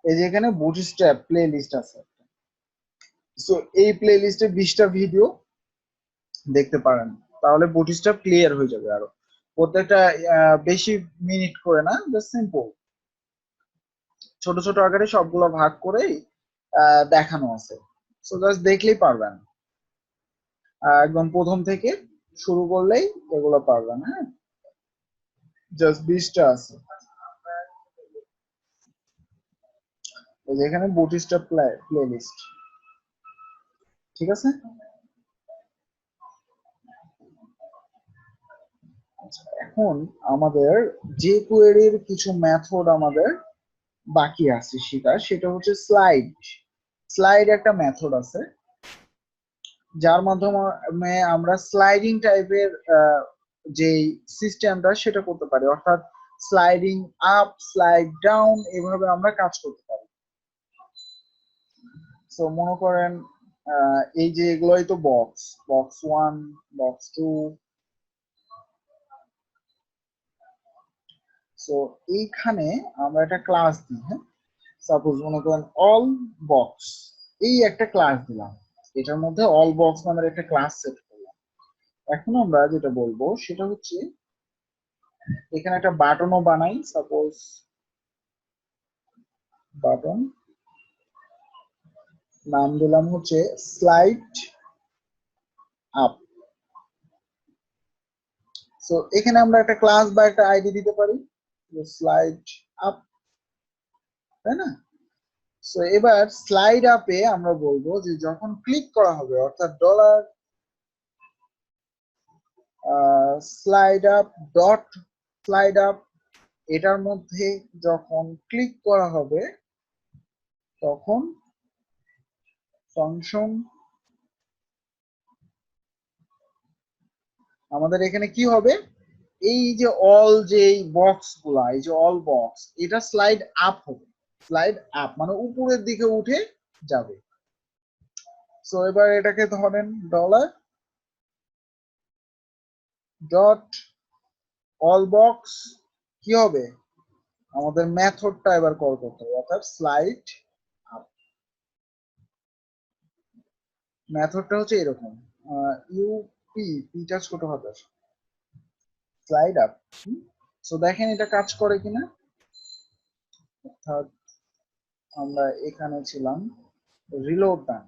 এই যে এখানে বুটস্ট্র্যাপ প্লে লিস্ট আছে। সো এই প্লে লিস্টে 20টা ভিডিও দেখতে পারেন, তাহলে বুটস্ট্র্যাপ ক্লিয়ার হয়ে যাবে। আরো প্রত্যেকটা বেশি মিনিট করে না, জাস্ট সিম্পল ছোট ছোট আকারে সবগুলো ভাগ করেই দেখানো আছে। সো জাস্ট দেখলেই পারবেন, একদম প্রথম থেকে শুরু করলেই এগুলো পারবেন। হ্যাঁ, জাস্ট 20টা আছে। এই যে এখানে বুটস্ট্র্যাপ প্লে লিস্ট, ঠিক আছে। এখন আমাদের যে কোয়েরির কিছু মেথড আমাদের বাকি আছে শেখার, সেটা হচ্ছে স্লাইড। স্লাইড একটা মেথড আছে যার মাধ্যমে আমরা স্লাইডিং টাইপের যে সিস্টেমটা সেটা করতে পারি, অর্থাৎ স্লাইডিং আপ স্লাইড ডাউন এভাবে আমরা কাজ করতে পারি। তো মনে করেন এই যে এগুলোই তো বক্স, বক্স 1, বক্স 2। সো এইখানে আমরা একটা ক্লাস দিই। হ্যাঁ, সাপোজ মনে করেন অল বক্স, এই একটা ক্লাস দিলাম, এটার মধ্যে অল বক্স নামের একটা ক্লাস সেট করলাম। এখন আমরা যেটা বলবো সেটা হচ্ছে এখানে একটা বাটনও বানাই, সাপোজ বাটন, নাম দিলাম হচ্ছে স্লাইড আপ। সো এখানে আমরা একটা ক্লাস বা একটা আইডি দিতে পারি, স্লাইড আপ, তাই না? সো এবার স্লাইড আপে আমরা বলবো যে যখন ক্লিক করা হবে, অর্থাৎ dollar slide up dot slide up, এটার মধ্যে যখন ক্লিক করা হবে তখন ফাংশন আমাদের এখানে কি হবে, এই যে অল যে বক্স গুলা, এই যে অল বক্স, এটা স্লাইড আপ হবে। স্লাইড আপ মানে উপরের দিকে উঠে যাবে। সো এবার এটাকে ধরেন ডলার ডট অল বক্স, কি হবে, আমাদের মেথডটা এবার কল করতে হবে, অর্থাৎ স্লাইড আপ। মেথডটা হচ্ছে এরকম, ইউপি পিটা ছোট হাতের, স্লাইড আপ। সো দেখেন এটা কাজ করে কিনা। অর্থাৎ আমরা এখানে ছিলাম, রিলোড ডান,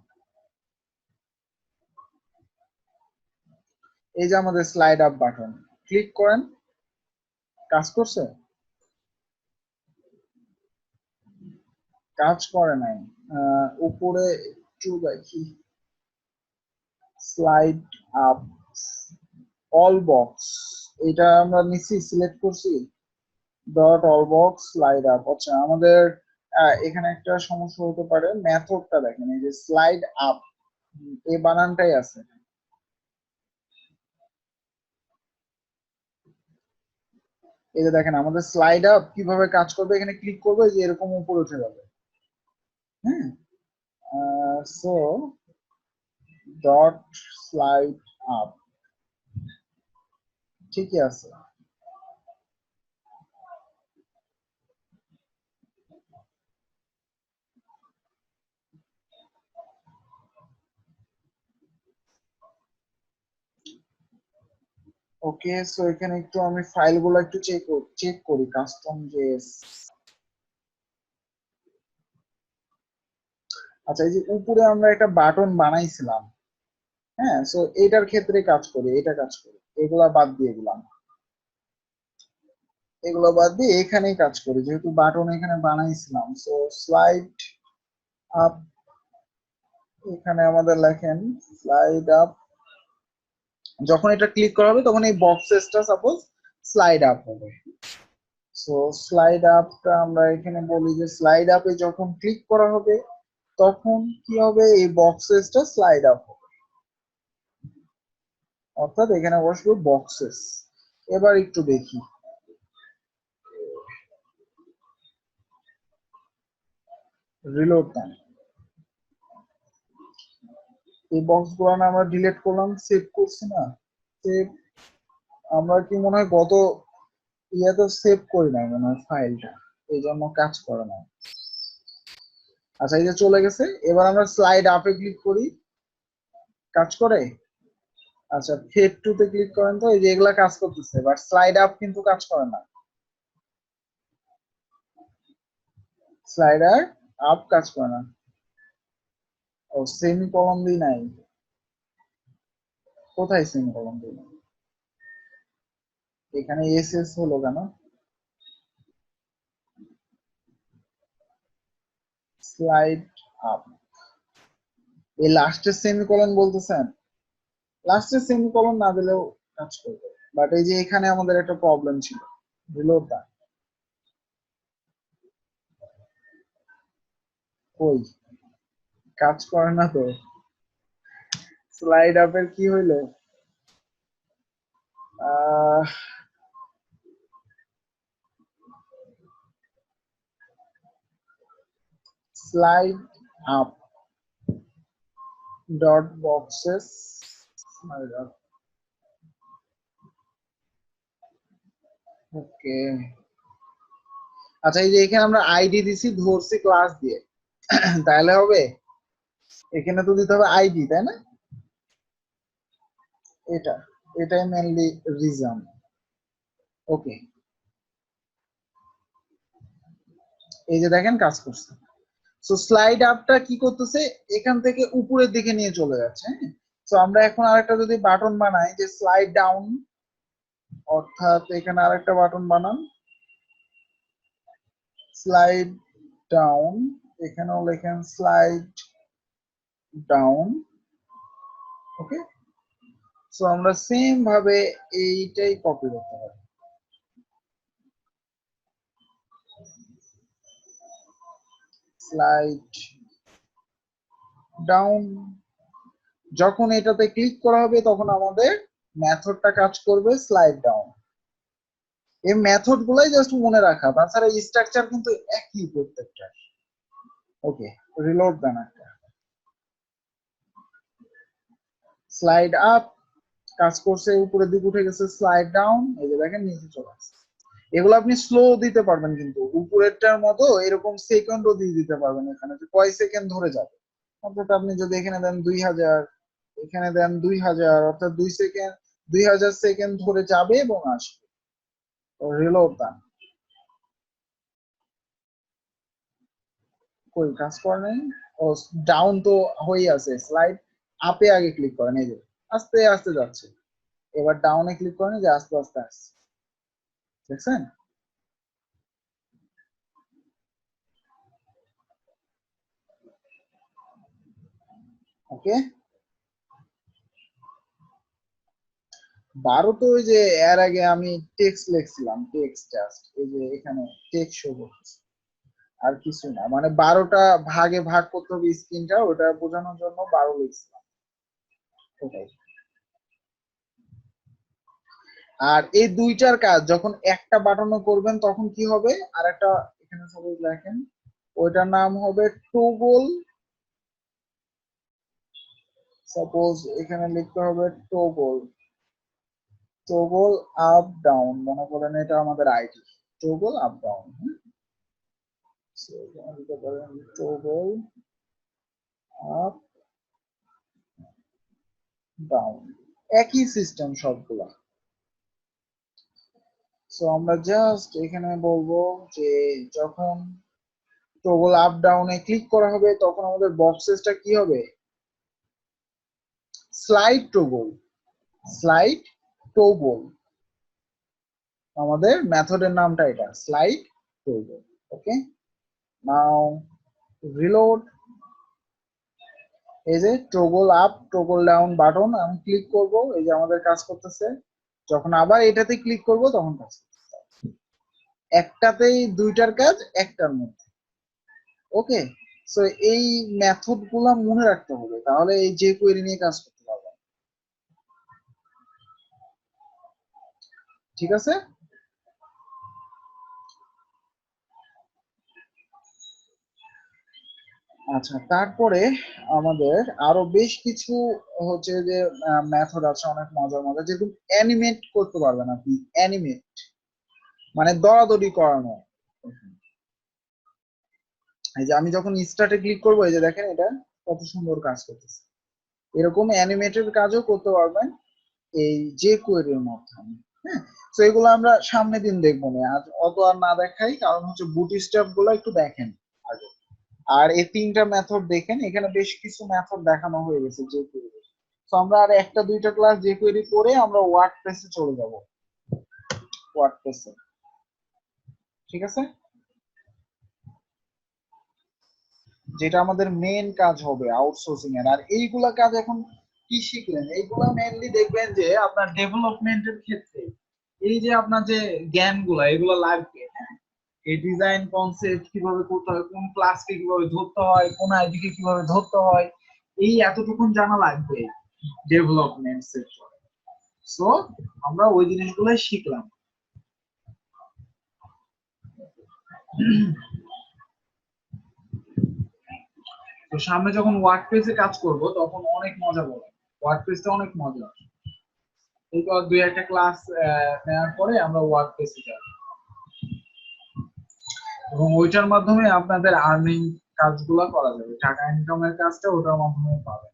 এই যে আমাদের স্লাইড আপ বাটন, ক্লিক করেন, কাজ করছে, কাজ করে নাই। উপরে একটু দেখি, স্লাইড আপ অল বক্স, এটা আমরা নিচ্ছি, সিলেক্ট করছি dot all box slide up. আচ্ছা, আমাদের এখানে একটা সমস্যা হতে পারে, মেথডটা দেখেন, এই যে স্লাইড আপ এই বানানটাই আছে। এই যে দেখেন আমাদের স্লাইড আপ কিভাবে কাজ করবে, এখানে ক্লিক করবে যে এরকম উপরে উঠে যাবে। হ্যাঁ, সো ডট স্লাইড আপ ঠিকই আছে। ওকে, সো এখানে একটু আমি ফাইলগুলো একটু চেক করি, কাস্টম জেএস। আচ্ছা, এই যে উপরে আমরা একটা বাটন বানাইছিলাম, হ্যাঁ, সো এটার ক্ষেত্রে কাজ করি, এটা কাজ করি, এগুলা বাদ দিয়ে দিলাম, এগুলো বাদ দিয়ে এখানেই কাজ করি, যেহেতু বাটন এখানে বানাইছিলাম। সো স্লাইড আপ, এখানে আমাদের লেখেন স্লাইড আপ, যখন এটা ক্লিক করা হবে তখন এই বক্সেসটা সাপোজ স্লাইড আপ হবে। সো স্লাইড আপটা আমরা এখানে বলি যে স্লাইড আপে যখন ক্লিক করা হবে তখন কি হবে, এই বক্সেসটা স্লাইড আপ হবে, অর্থাৎ এখানে বসবে বক্সেস। এবার একটু দেখি, রিলোড টাইম, এই বক্স গুলো না আমরা ডিলিট করলাম, সেভ করছি না, সেভ, আমরা কি মনে হয় গত ইয়াতে সেভ করি নাই মনে হয় ফাইলটা, এই জন্য কাজ করে না। আচ্ছা এই যে চলে গেছে। এবার আমরা স্লাইড আপে ক্লিক করি, কাজ করে। আচ্ছা ফেড টু তে ক্লিক করেন, তো এই যে এগুলা কাজ করতেছে, বাট স্লাইড আপ কিন্তু কাজ করে না, স্লাইডার আপ কাজ করে না। ও সেমিকলন দিই নাই, কোথায় সেমিকলন দিই নাই? এখানে এস এস হলো কেন? স্লাইড আপ, এই লাস্টের সেমিকলন বলতেছেন? লাস্টের সেমিকলন না দিলেও কাজ করবে, বাট এই যে এখানে আমাদের একটা প্রবলেম ছিল, রিলোড দা কই, কাজ করে না তো। স্লাইড আপের কি হইলো? Ah slide up dot boxes, slide up, okay. আচ্ছা এই যে এখানে আমরা আইডি দিছি, ধরছি ক্লাস দিয়ে, তাহলে হবে? এখানে তো দিতে হবে আইডি, তাই না? এটা, এটাই মেনলি রিজন। ওকে, এই যে দেখেন কাজ করছে। সো স্লাইড আপটা কি করতেছে, এখান থেকে উপরের দিকে নিয়ে চলে যাচ্ছে। সো আমরা এখন আরেকটা যদি বাটন বানাই, যে স্লাইড ডাউন, অর্থাৎ এখানে আরেকটা বাটন বানান, স্লাইড ডাউন, এখানেও লেখেন স্লাইড ডাউন, ওকে। সো আমরা সেম ভাবে এইটাই কপি করতে পারি, স্লাইড ডাউন। যখন এটাতে ক্লিক করা হবে তখন আমাদের মেথডটা কাজ করবে স্লাইড ডাউন। এই মেথড গুলাই জাস্ট মনে রাখা, তাছাড়া স্ট্রাকচার কিন্তু একই প্রত্যেকটা। ওকে, রিলোড দেন একটা, স্লাইড আপ কাজ করছে, উপরের দিকে উঠে গেছে, স্লাইড ডাউন এই যে দেখেন নিচে চলে আসছে। এগুলো আপনি স্লো দিতে পারবেন, কিন্তু উপরেরটার মতো এরকম সেকেন্ডও দিয়ে দিতে পারবেন, এখানে যে কয় সেকেন্ড ধরে যাবে। অর্থাৎ আপনি যদি এখানে দেন 2000, এখানে দেন 2000, অর্থাৎ 2 সেকেন্ড, 2000 সেকেন্ড ধরে যাবে এবং আসবে। রিলোড দেন, কই কাজ করে নাই? ও ডাউন তো হয়ে আছে, স্লাইড আপে আগে ক্লিক করেন, এই যে আস্তে আস্তে যাচ্ছে। এবার ডাউনে ক্লিক করেন, যে আস্তে আস্তে আসছে, দেখছেন? ওকে, 12 তো ওই যে এর আগে আমি টেক্সট লিখছিলাম, টেক্সট জাস্ট এই যে এখানে টেক্সট শো করছে, আর কিছু না। মানে 12টা ভাগে ভাগ করতে হবে স্ক্রিনটা, ওটা বোঝানোর জন্য 12 লিখছিলাম, ওটাই। আর এই দুইটার কাজ যখন একটা বাটনও করবেন তখন কি হবে, আর একটা এখানে সাপোজ লেখেন, ওইটার নাম হবে টগল, সাপোজ এখানে লিখতে হবে টগল, টগল আপ ডাউন, মনে করেন এটা আমাদের আইডি, টগল আপ ডাউন। লিখতে পারেন টগল আপ ডাউন, একই সিস্টেম সবগুলা। সো আমরা জাস্ট এখানে বলবো যে যখন টগল আপ ডাউনে ক্লিক করা হবে তখন আমাদের বক্সেসটা কি হবে, স্লাইড টগল, স্লাইড টগল, আমাদের মেথডের নামটা এটা, স্লাইড টগল। ওকে, নাও রিলোড, এই যে toggle up toggle down button আমি ক্লিক করব, এই যে আমাদের কাজ করতেছে। যখন আবার এটাতে ক্লিক করব তখন কাজ করতেছে, একটাতেই দুইটার কাজ একটার মধ্যে। ওকে, সো এই মেথড গুলা মনে রাখতে হবে, তাহলে এই যে কোয়েরি নিয়ে কাজ করতে পারবেন। ঠিক আছে। আচ্ছা তারপরে আমাদের আরো বেশ কিছু হচ্ছে যে মেথড আছে, অনেক মজার মজার, যেরকম অ্যানিমেট করতে পারবেন আপনি, অ্যানিমেট মানে দরাদরি করানো। এই যে আমি যখন স্টার্টে ক্লিক করবো, এই যে দেখেন এটা কত সুন্দর কাজ করতেছে। এরকম অ্যানিমেটেড কাজও করতে পারবেন এই যে কোয়েরির মাধ্যমে। হ্যাঁ, তো এগুলো আমরা সামনে দিন দেখবো না, আজ অত আর না দেখাই, কারণ হচ্ছে বুটস্ট্র্যাপ গুলো একটু দেখেন আগে। আর এই তিনটা মেথড দেখেন, এখানে বেশ কিছু মেথড দেখানো হয়ে গেছে যে কোয়েরি। তো আমরা আর একটা দুইটা ক্লাস যে কোয়েরি করে আমরা ওয়ার্ডপ্রেসে চলে যাব। ওয়ার্ডপ্রেসে, ঠিক আছে, যেটা আমাদের মেন কাজ হবে আউটসোর্সিং এর। আর এইগুলা কাজ এখন কি শিখলেন, এইগুলা মেইনলি দেখবেন যে আপনার ডেভেলপমেন্টের ক্ষেত্রে এই যে আপনার যে জ্ঞানগুলা এগুলো লাগবে। হ্যাঁ, এই ডিজাইন কনসেপ্ট কিভাবে করতে হয়, কোন ক্লাসকে কিভাবে ধরতে হয়, কোন আইডিকে কিভাবে ধরতে হয়, এই এতটুকুন জানা লাগবে ডেভেলপমেন্ট সেক্টরে। সো আমরা ওই জিনিসগুলোই শিখলাম। তো সামনে যখন ওয়ার্ডপ্রেসে কাজ করব তখন অনেক মজা পাবো। ওয়ার্ডপ্রেসটা অনেক মজা। এরপর দুই একটা ক্লাস নেওয়ার পরে আমরা ওয়ার্ডপ্রেসে যাব, এবং ওইটার মাধ্যমে আপনাদের আর্নিং কাজগুলো করা যাবে, টাকা ইনকামের কাজটা ওটার মাধ্যমে পাবেন।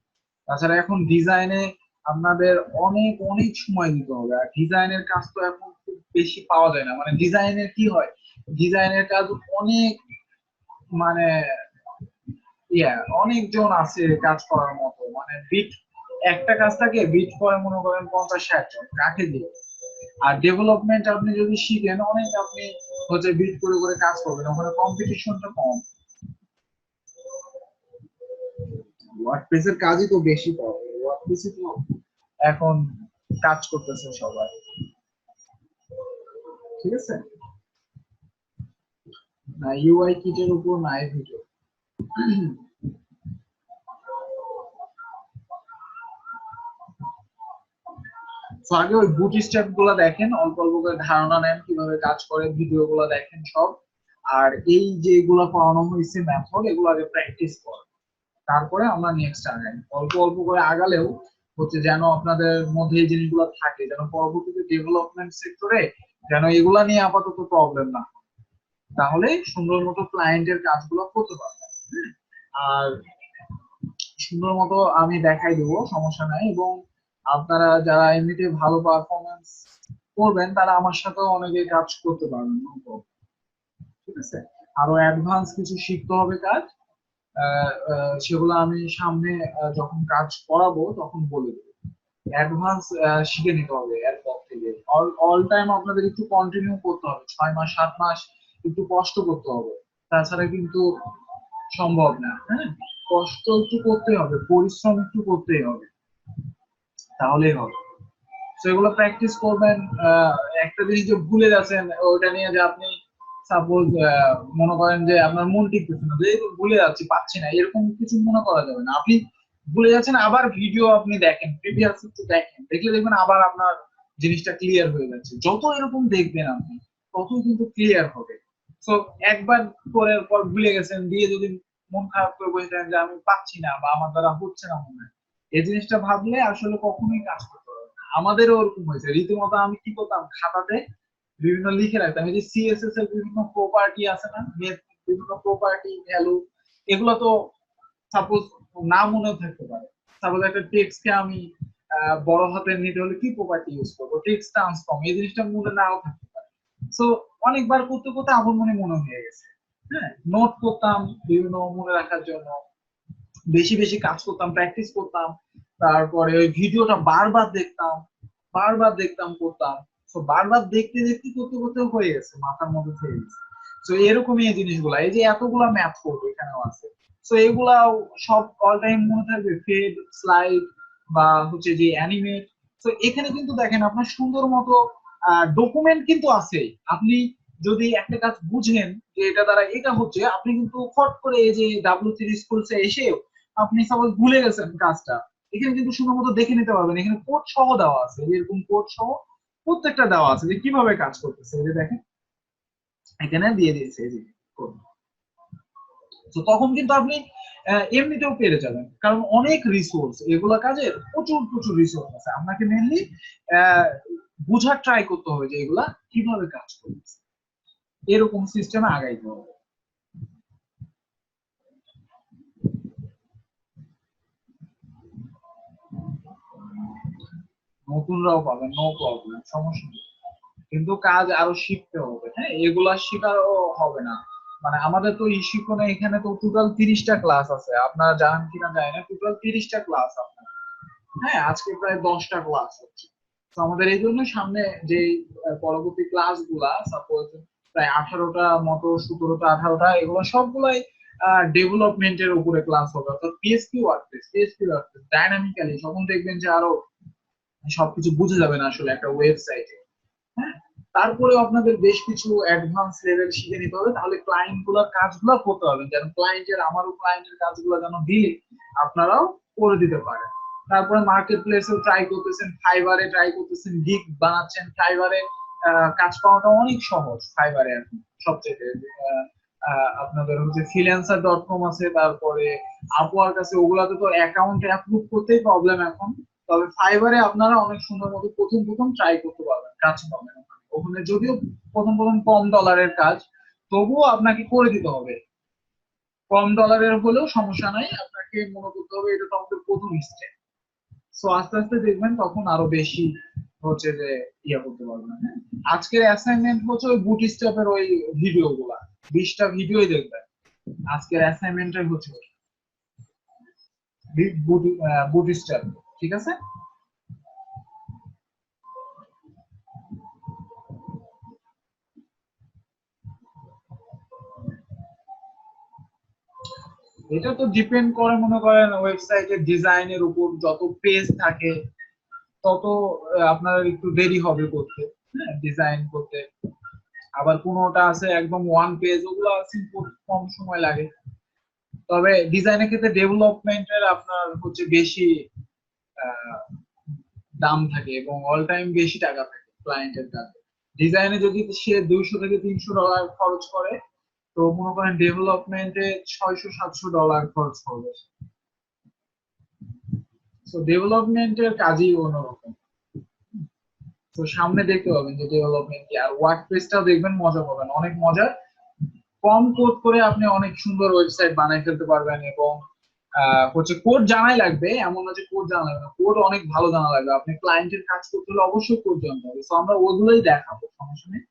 তাছাড়া এখন ডিজাইনে আপনাদের অনেক অনেক সময় দিতে হবে, আর ডিজাইনের কাজ তো এখন খুব বেশি পাওয়া যায় না। মানে ডিজাইনের কি হয়, ডিজাইনের কাজ অনেক, মানে অনেকজন আছে কাজ করার মতো, মানে বিট একটা কাজটাকে বিট করে মনে করেন 50-60 জন, কাকে দিয়ে। আর ডেভেলপমেন্ট আপনি যদি শিখেন অনেক, আপনি হচ্ছে বিট করে করে কাজ করবেন, ওখানে কম্পিটিশনটা কম। ওয়ার্ডপ্রেসের কাজই তো বেশি পাওয়া যায়, ওয়ার্ডপ্রেসে তো এখন কাজ করতেছে সবাই, ঠিক আছে না। ইউআই কিটের উপর নাই ভিডিও। তো আগে ওই বুটস্ট্র্যাপ গুলা দেখেন, অল্প অল্প করে ধারণা নেন কিভাবে কাজ করে, ভিডিও গুলা দেখেন সব। আর এই যে এগুলা পড়ানো হয়েছে মেথড, এগুলো আগে প্র্যাকটিস করেন, তারপরে আমরা নেক্সট আগাই। অল্প অল্প করে আগালেও হচ্ছে যেন আপনাদের মধ্যে এই জিনিসগুলো থাকে, যেন পরবর্তীতে ডেভেলপমেন্ট সেক্টরে যেন এগুলা নিয়ে আপাতত প্রবলেম না, তাহলে সুন্দর মতো ক্লায়েন্টের কাজগুলো করতে পারবেন। আর সুন্দর মতো আমি দেখাই দেবো, সমস্যা নাই। এবং আপনারা যারা এমনিতে ভালো পারফরমেন্স করবেন তারা আমার সাথেও অনেকে কাজ করতে পারবেন, ঠিক আছে। আরো অ্যাডভান্স কিছু শিখতে হবে কাজ, সেগুলো আমি সামনে যখন কাজ করাবো তখন বলে দেবো। অ্যাডভান্স শিখে নিতে হবে এরপর থেকে। অল টাইম আপনাদের একটু কন্টিনিউ করতে হবে, 6 মাস 7 মাস একটু কষ্ট করতে হবে, তাছাড়া কিন্তু সম্ভব না। হ্যাঁ, কষ্ট একটু করতে হবে, পরিশ্রম একটু করতেই হবে, তাহলেই হবে। সেগুলো প্র্যাকটিস করবেন। একটা জিনিস যে ভুলে যাচ্ছেন ওটা নিয়ে, যে আপনি সাপোজ মনে করেন যে আপনার মন টিকতেছে না, যে ভুলে যাচ্ছি পাচ্ছি না, এরকম কিছু মনে করা যাবে না। আপনি ভুলে যাচ্ছেন, আবার ভিডিও আপনি দেখেন, প্রিভিয়াস একটু দেখেন, দেখলে দেখবেন আবার আপনার জিনিসটা ক্লিয়ার হয়ে যাচ্ছে। যত এরকম দেখবেন আপনি ততই কিন্তু ক্লিয়ার হবে। তো একবার করে পর ভুলে গেছেন দিয়ে যদি মন খারাপ করে বসে থাকেন যে আমি পাচ্ছি না বা আমার দ্বারা হচ্ছে না, মনে হয় এই জিনিসটা ভাবলে আসলে কখনোই কাজ করতে পারবে না। আমাদেরও ওরকম হয়েছে, রীতিমতো আমি কি করতাম, খাতাতে বিভিন্ন লিখে রাখতাম। এই যে সিএসএস এর বিভিন্ন প্রপার্টি আছে না, বিভিন্ন প্রপার্টি ভ্যালু, এগুলো তো সাপোজ না মনেও থাকতে পারে। সাপোজ একটা টেক্সটকে আমি বড় হাতের নিতে হলে কি প্রপার্টি ইউজ করবো, টেক্সট ট্রান্সফর্ম, এই জিনিসটা মনে নাও থাকতে পারে। সো অনেকবার করতে করতে আমার মনে হয়ে গেছে। হ্যাঁ, নোট করতাম বিভিন্ন মনে রাখার জন্য, বেশি বেশি কাজ করতাম, প্র্যাকটিস করতাম, তারপরে ওই ভিডিওটা বারবার দেখতাম, বারবার দেখতাম, করতাম। তো বারবার দেখতে দেখতে করতে করতে হয়ে গেছে, মাথার মধ্যে হয়ে গেছে। তো এরকমই এই জিনিসগুলা, এই যে এতগুলা ম্যাথ করবো এখানেও আছে, তো এগুলা সব অল টাইম মনে থাকবে। ফেড, স্লাইড বা হচ্ছে যে অ্যানিমেট, তো এখানে কিন্তু দেখেন আপনার সুন্দর মতো ডকুমেন্ট কিন্তু আছে। আপনি যদি একটা কাজ বুঝেন যে এটা দ্বারা এটা হচ্ছে, আপনি কিন্তু ফট করে এই যে W3 স্কুলসে এসে আপনি সাপোজ ভুলে গেছেন কাজটা, এখানে কিন্তু সুন্দর মতো দেখে নিতে পারবেন। এখানে কোড সহ দেওয়া আছে, এরকম কোড সহ প্রত্যেকটা দেওয়া আছে যে কিভাবে কাজ করতেছে, এই যে দেখেন এখানে দিয়ে দিয়েছে এই যে code। তো তখন কিন্তু আপনি এমনিতেও পেরে যাবেন, কারণ অনেক রিসোর্স, এগুলা কাজের প্রচুর প্রচুর রিসোর্স আছে। আপনাকে মেনলি বুঝার ট্রাই করতে হবে যে এগুলা কিভাবে কাজ করতেছে, এরকম সিস্টেমে আগাইতে হবে। নতুনরাও পাবেন, নো প্রবলেম, সমস্যা নেই। কিন্তু কাজ আরো শিখতে হবে, হ্যাঁ, এগুলা শেখাও হবে না। মানে আমাদের তো এই শিক্ষণে এখানে তো টোটাল 30টা ক্লাস আছে, আপনারা জানেন কিনা জানি না, টোটাল 30টা ক্লাস আপনার। হ্যাঁ, আজকে প্রায় 10টা ক্লাস হচ্ছে। তো আমাদের এই জন্য সামনে যে পরবর্তী ক্লাস গুলা সাপোজ প্রায় 18টা মতো, 17টা 18টা, এগুলো সবগুলাই ডেভেলপমেন্টের উপরে ক্লাস হবে, অর্থাৎ পিএসপি ওয়ার্কপ্লেস ডাইনামিক্যালি, যখন দেখবেন যে আরো সবকিছু বুঝে যাবেন আসলে একটা ওয়েবসাইটে। হ্যাঁ, তারপরে আপনাদের বেশ কিছু অ্যাডভান্স লেভেল শিখে নিতে হবে, তাহলে ক্লায়েন্ট গুলার কাজগুলো করতে পারবেন, যেন আমারও ক্লায়েন্টের কাজগুলো যেন দিলে আপনারাও করে দিতে পারেন। তারপরে মার্কেট প্লেসেও ট্রাই করতেছেন, ফাইবারে ট্রাই করতেছেন, গিগ বানাচ্ছেন। ফাইবারে কাজ পাওয়াটা অনেক সহজ, ফাইবারে এখন সবচেয়ে আপনাদের হচ্ছে freelancer.com আছে, তারপরে আপওয়ার্ক আছে, ওগুলাতে তো অ্যাকাউন্ট অ্যাপ্রুভ করতেই প্রবলেম এখন। তবে ফাইবারে আপনারা অনেক সুন্দর মতো প্রথম প্রথম ট্রাই করতে পারবেন, কাজ পাবেন ওখানে, যদিও প্রথম প্রথম কম ডলারের কাজ, তবুও আপনাকে করে দিতে হবে। কম ডলারের হলেও সমস্যা নাই, আপনাকে মনে করতে হবে এটা তো আমাদের প্রথম স্টেপ। সো আস্তে আস্তে দেখবেন তখন আরো বেশি হচ্ছে যে ইয়ে করতে পারবেন। হ্যাঁ, আজকের অ্যাসাইনমেন্ট হচ্ছে ওই বুট স্টেপের ওই ভিডিও গুলা, 20টা ভিডিওই দেখবেন। আজকের অ্যাসাইনমেন্টের হচ্ছে বুট স্টেপ, ঠিক আছে। এটা তো ডিপেন্ড করে মনে করেন ওয়েবসাইটের ডিজাইনের উপর, যত পেজ থাকে তত আপনার একটু দেরি হবে করতে, হ্যাঁ, ডিজাইন করতে। আবার কোনোটা আছে একদম ওয়ান পেজ, ওগুলো সিম্পল, কম সময় লাগে। তবে ডিজাইনের ক্ষেত্রে ডেভেলপমেন্টের আপনার হচ্ছে বেশি আহ, দাম থাকে এবং অল টাইম বেশি টাকা থাকে ক্লায়েন্টের কাছে। ডিজাইনে যদি সে 200 থেকে 300 ডলার খরচ করে, তো মনে করেন ডেভেলপমেন্টে 600-700 ডলার খরচ করবে। তো ডেভেলপমেন্টের কাজই অন্যরকম। তো সামনে দেখতে পাবেন যে ডেভেলপমেন্ট কি, আর ওয়ার্ডপ্রেসটাও দেখবেন মজা পাবেন, অনেক মজার। কম কোড করে আপনি অনেক সুন্দর ওয়েবসাইট বানাই ফেলতে পারবেন, এবং হচ্ছে কোড জানাই লাগবে এমন না যে কোড জানা লাগবে না, কোড অনেক ভালো জানা লাগবে। আপনি ক্লায়েন্টের কাজ করতে হলে অবশ্যই কোড জানতে হবে, তো আমরা ওগুলোই দেখাবো, সমস্যা নেই।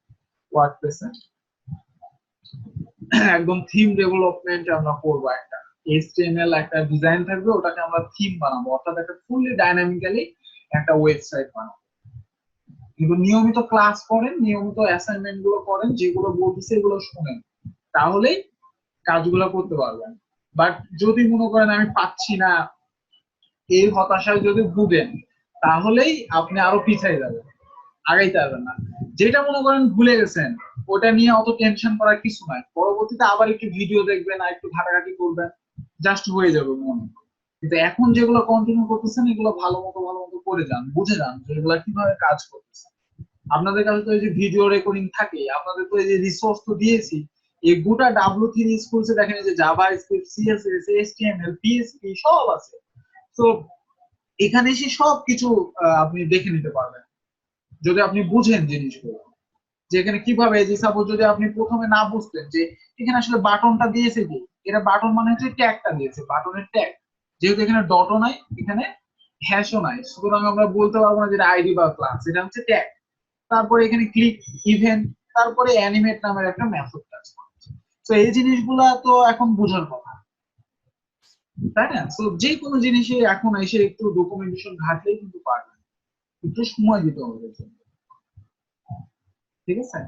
ওয়ার্ডপ্রেসে একদম থিম ডেভেলপমেন্ট আমরা করবো, একটা এইচটিএমএল একটা ডিজাইন থাকবে, ওটাকে আমরা থিম বানাবো, অর্থাৎ একটা ফুললি ডাইনামিক্যালি একটা ওয়েবসাইট বানাবো। কিন্তু নিয়মিত ক্লাস করেন, নিয়মিত অ্যাসাইনমেন্ট গুলো করেন, যেগুলো বলতেছে এগুলো শুনেন, তাহলেই কাজগুলো করতে পারবেন। বাট যদি মনে করেন আমি পাচ্ছি না, এই হতাশায় যদি ভুগেন, তাহলেই আপনি আরো পিছিয়ে যাবেন, আগাইতে পারবেন না। যেটা মনে করেন ভুলে গেছেন, ওটা নিয়ে অত টেনশন করার কিছু নাই, পরবর্তীতে আবার একটু ভিডিও দেখবেন আর একটু ঘাটাঘাটি করবেন, জাস্ট হয়ে যাবে মনে। কিন্তু এখন যেগুলো কন্টিনিউ করতেছেন, এগুলো ভালো মতো করে যান, বুঝে যান যে এগুলা কিভাবে কাজ করতেছে। আপনাদের কাছে তো এই যে ভিডিও রেকর্ডিং থাকে, আপনাদের তো এই যে রিসোর্স তো দিয়েছি, এই গোটা W3 স্কুলসে দেখেন যে Java script, CSS, HTML, PHP সব আছে। তো এখানে এসে সবকিছু আপনি দেখে নিতে পারবেন, যদি আপনি বুঝেন জিনিসগুলো, যে এখানে কিভাবে, যে সাপোজ যদি আপনি প্রথমে না বুঝতেন যে এখানে আসলে বাটনটা দিয়েছে কি, এটা বাটন মানে হচ্ছে ট্যাগটা দিয়েছে, বাটনের ট্যাগ, যেহেতু এখানে ডটও নাই, এখানে হ্যাশও নাই, সুতরাং আমরা বলতে পারবো না যে আইডি বা ক্লাস, এটা হচ্ছে ট্যাগ। তারপরে এখানে ক্লিক ইভেন্ট, তারপরে অ্যানিমেট নামের একটা মেথড কাজ করছে। তো এই জিনিসগুলা তো এখন বোঝার কথা, তাই না? তো যে কোনো জিনিসে এখন এসে একটু ডকুমেন্টেশন ঘাটলেই কিন্তু পারবেন, একটু সময় দিতে হবে এর জন্য। ঠিক আছে।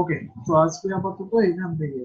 ওকে, তো আজকে আপাতত এখান থেকে